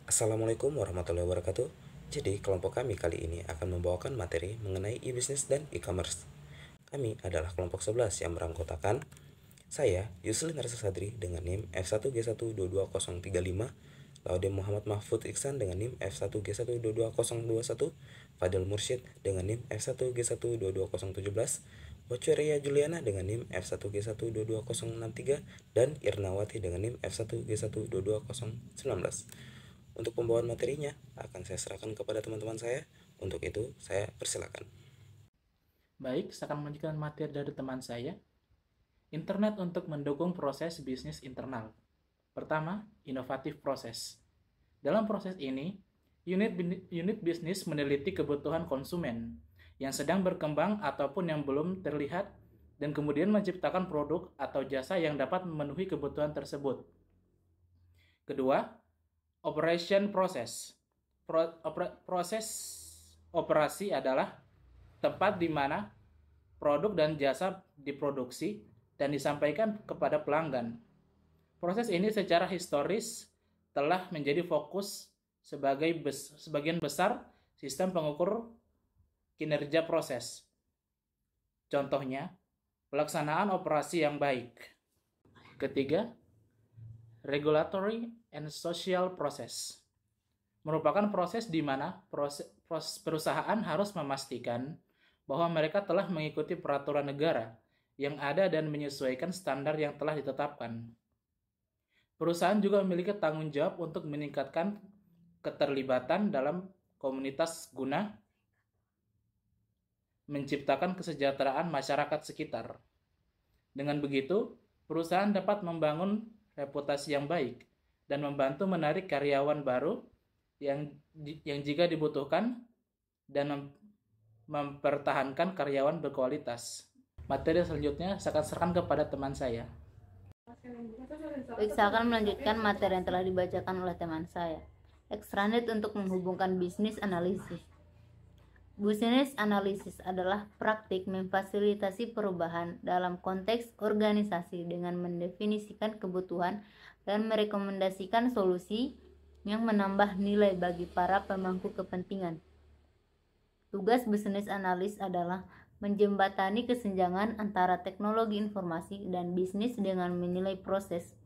Assalamualaikum warahmatullahi wabarakatuh. Jadi, kelompok kami kali ini akan membawakan materi mengenai e-business dan e-commerce. Kami adalah kelompok 11 yang beranggotakan saya, Yusli Narsa Sadri dengan NIM F1G1220035, Laude Muhammad Mahfud Iksan dengan NIM F1G1222021, Fadil Mursyid dengan NIM F1G1222017, Boceria Juliana dengan NIM F1G1222063, dan Irnawati dengan NIM F1G1222019. Untuk pembawaan materinya akan saya serahkan kepada teman-teman saya. Untuk itu, saya persilakan. Baik, saya akan melanjutkan materi dari teman saya. Internet untuk mendukung proses bisnis internal. Pertama, inovatif proses. Dalam proses ini, unit bisnis meneliti kebutuhan konsumen yang sedang berkembang ataupun yang belum terlihat dan kemudian menciptakan produk atau jasa yang dapat memenuhi kebutuhan tersebut. Kedua, operation process. Proses operasi adalah tempat di mana produk dan jasa diproduksi dan disampaikan kepada pelanggan. Proses ini secara historis telah menjadi fokus sebagian besar sistem pengukur kinerja proses. Contohnya, pelaksanaan operasi yang baik. Ketiga, regulatory and social process. Merupakan proses di mana perusahaan harus memastikan bahwa mereka telah mengikuti peraturan negara yang ada dan menyesuaikan standar yang telah ditetapkan. Perusahaan juga memiliki tanggung jawab untuk meningkatkan keterlibatan dalam komunitas guna menciptakan kesejahteraan masyarakat sekitar. Dengan begitu, perusahaan dapat membangun reputasi yang baik dan membantu menarik karyawan baru yang jika dibutuhkan dan mempertahankan karyawan berkualitas. Materi selanjutnya saya akan serahkan kepada teman saya. Baik, saya akan melanjutkan materi yang telah dibacakan oleh teman saya. Extranet untuk menghubungkan bisnis analisis. Business analysis adalah praktik memfasilitasi perubahan dalam konteks organisasi dengan mendefinisikan kebutuhan dan merekomendasikan solusi yang menambah nilai bagi para pemangku kepentingan. Tugas business analyst adalah menjembatani kesenjangan antara teknologi informasi dan bisnis dengan menilai proses,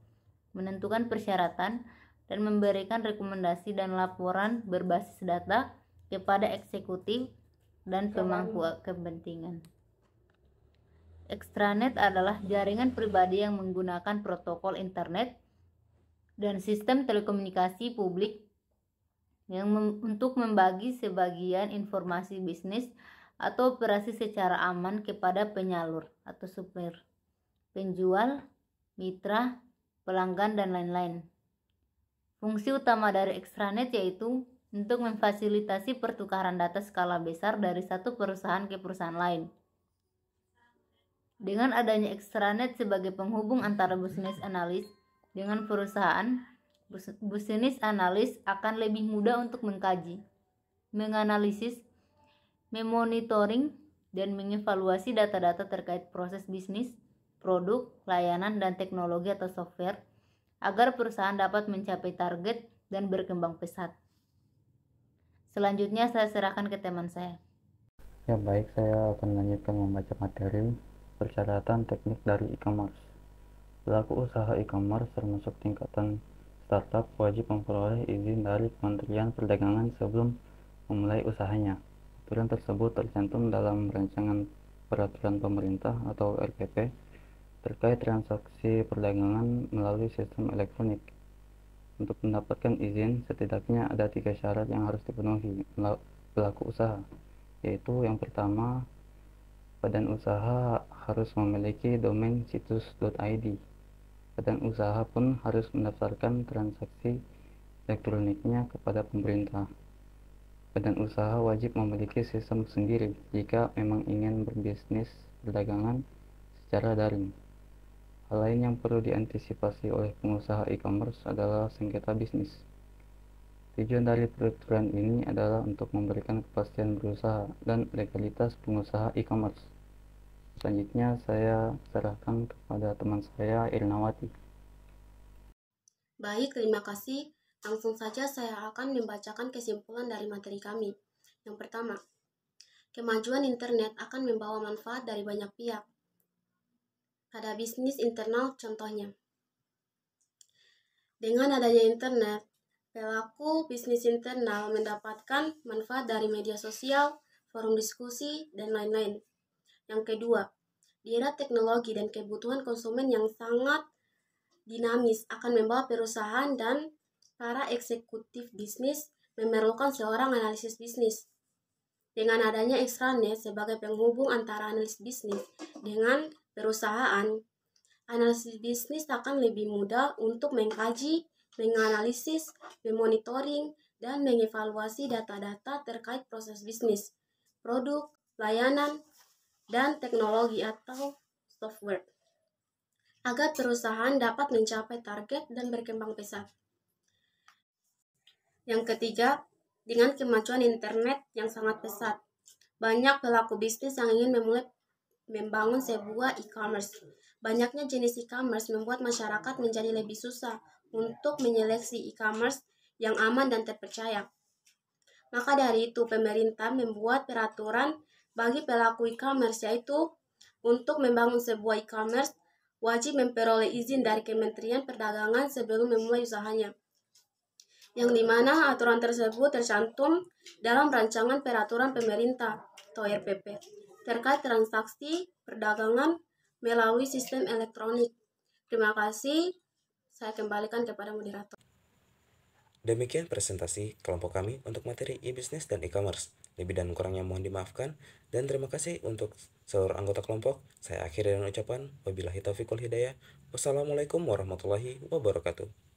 menentukan persyaratan, dan memberikan rekomendasi dan laporan berbasis data kepada eksekutif dan pemangku kepentingan. Extranet adalah jaringan pribadi yang menggunakan protokol internet dan sistem telekomunikasi publik yang untuk membagi sebagian informasi bisnis atau operasi secara aman kepada penyalur atau supplier, penjual, mitra, pelanggan, dan lain-lain. Fungsi utama dari extranet yaitu untuk memfasilitasi pertukaran data skala besar dari satu perusahaan ke perusahaan lain. Dengan adanya extranet sebagai penghubung antara business analyst dengan perusahaan, business analyst akan lebih mudah untuk mengkaji, menganalisis, memonitoring, dan mengevaluasi data-data terkait proses bisnis, produk, layanan, dan teknologi atau software agar perusahaan dapat mencapai target dan berkembang pesat. Selanjutnya saya serahkan ke teman saya. Ya baik, saya akan melanjutkan membaca materi persyaratan teknik dari e-commerce. Pelaku usaha e-commerce termasuk tingkatan startup wajib memperoleh izin dari Kementerian Perdagangan sebelum memulai usahanya. Aturan tersebut tercantum dalam Rancangan Peraturan Pemerintah atau RPP terkait transaksi perdagangan melalui sistem elektronik. Untuk mendapatkan izin, setidaknya ada 3 syarat yang harus dipenuhi pelaku usaha, yaitu yang pertama, badan usaha harus memiliki domain situs.id. Badan usaha pun harus mendaftarkan transaksi elektroniknya kepada pemerintah. Badan usaha wajib memiliki sistem sendiri jika memang ingin berbisnis perdagangan secara daring. Hal lain yang perlu diantisipasi oleh pengusaha e-commerce adalah sengketa bisnis. Tujuan dari peraturan ini adalah untuk memberikan kepastian berusaha dan legalitas pengusaha e-commerce. Selanjutnya saya serahkan kepada teman saya, Irnawati. Baik, terima kasih. Langsung saja saya akan membacakan kesimpulan dari materi kami. Yang pertama, kemajuan internet akan membawa manfaat dari banyak pihak. Pada bisnis internal contohnya. Dengan adanya internet, pelaku bisnis internal mendapatkan manfaat dari media sosial, forum diskusi, dan lain-lain. Yang kedua, di era teknologi dan kebutuhan konsumen yang sangat dinamis akan membawa perusahaan dan para eksekutif bisnis memerlukan seorang analisis bisnis. Dengan adanya extranet sebagai penghubung antara analis bisnis dengan perusahaan, analisis bisnis akan lebih mudah untuk mengkaji, menganalisis, memonitoring, dan mengevaluasi data-data terkait proses bisnis, produk, layanan, dan teknologi atau software, agar perusahaan dapat mencapai target dan berkembang pesat. Yang ketiga, dengan kemajuan internet yang sangat pesat, banyak pelaku bisnis yang ingin membangun sebuah e-commerce. Banyaknya jenis e-commerce membuat masyarakat menjadi lebih susah untuk menyeleksi e-commerce yang aman dan terpercaya. Maka dari itu, pemerintah membuat peraturan bagi pelaku e-commerce, yaitu untuk membangun sebuah e-commerce wajib memperoleh izin dari Kementerian Perdagangan sebelum memulai usahanya, yang dimana aturan tersebut tercantum dalam rancangan peraturan pemerintah atau RPP terkait transaksi perdagangan melalui sistem elektronik. Terima kasih, saya kembalikan kepada moderator. Demikian presentasi kelompok kami untuk materi e-business dan e-commerce. Lebih dan kurangnya mohon dimaafkan, dan terima kasih untuk seluruh anggota kelompok. Saya akhiri dengan ucapan wabillahi taufiq wal hidayah. Wassalamualaikum warahmatullahi wabarakatuh.